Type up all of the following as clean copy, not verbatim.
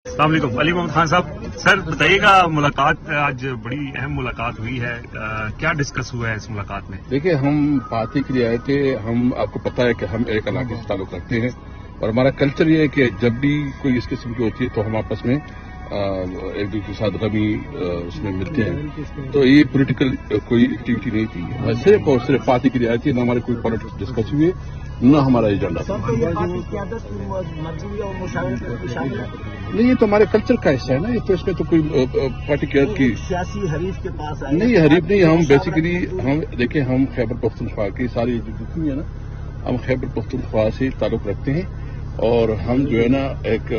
السلام علیکم علی محمد خان صاحب. سر بتائیے گا, ملاقات آج بڑی اہم ملاقات ہوئی ہے, کیا ڈسکس ہوا ہے اس ملاقات میں؟ دیکھیے, ہم پارٹی کے لیے آئے تھے. ہم آپ کو پتا ہے کہ ہم ایک علاقے سے تعلق رکھتے ہیں اور ہمارا کلچر یہ ہے کہ جب بھی کوئی اس قسم کی ہوتی ہے تو ہم آپس میں ایک دوسرے کے ساتھ غمی اس میں ملتے ہیں. تو یہ پولیٹیکل کوئی ایکٹیویٹی نہیں تھی, صرف اور صرف پارٹی کے لیے آئی تھی. نہ ہمارے کوئی پالیٹکس ڈسکس ہوئے, نہ ہمارا ایجنڈا تھا. نہیں, یہ تو ہمارے کلچر کا حصہ ہے نا. یہ تو اس میں تو کوئی پارٹی کی سیاسی حریف کے پاس نہیں, حریف نہیں. ہم بیسیکلی ہم دیکھیں, ہم خیبر پختونخوا کی ساری جتنی ہے نا, ہم خیبر پختونخوا سے تعلق رکھتے ہیں اور ہم جو ہے نا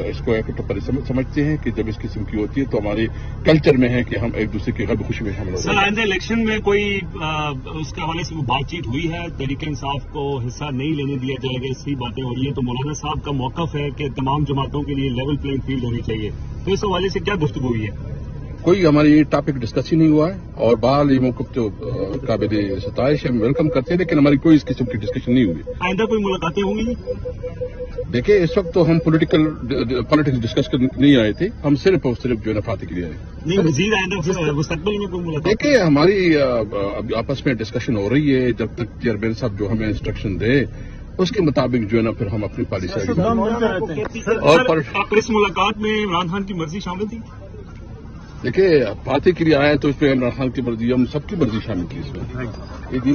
اس کو ایک ٹپری سمجھتے ہیں کہ جب اس قسم کی ہوتی ہے تو ہمارے کلچر میں ہے کہ ہم ایک دوسرے کی غم خوشی میں شامل ہوتے ہیں. سر, آئندہ الیکشن میں کوئی اس کے حوالے سے بات چیت ہوئی ہے؟ تحریک انصاف کو حصہ نہیں لینے دیا جائے گا, اس کی باتیں ہو رہی ہیں. تو مولانا صاحب کا موقف ہے کہ تمام جماعتوں کے لیے لیول پلینگ فیلڈ ہونی چاہیے, تو اس حوالے سے کیا گفتگو ہوئی ہے؟ کوئی ہماری یہ ٹاپک ڈسکس ہی نہیں ہوا ہے اور بہرحال یہ موقف تو قابل ستائش ہم ویلکم کرتے ہیں, لیکن ہماری کوئی اس قسم کی ڈسکشن نہیں ہوئی. آئندہ کوئی ملاقاتیں ہوں گی؟ دیکھیں, اس وقت تو ہم پالیٹکس ڈسکس کرنے نہیں آئے تھے. ہم صرف اور صرف جو ہے نا پارٹی کے لیے آئے. نہیں, مزید آئندہ مستقبل میں کوئی ملاقات؟ دیکھیں, ہماری آپس میں ڈسکشن ہو رہی ہے. جب تک چیئرمین صاحب جو ہمیں انسٹرکشن دے اس کے مطابق جو ہے نا پھر ہم اپنی پالیسی اور اس ملاقات میں عمران خان کی مرضی شامل تھی؟ دیکھیں, پارٹی کے لیے آئے تو اس میں عمران خان کی مرضی, ہم سب کی مرضی شامل تھی اس میں.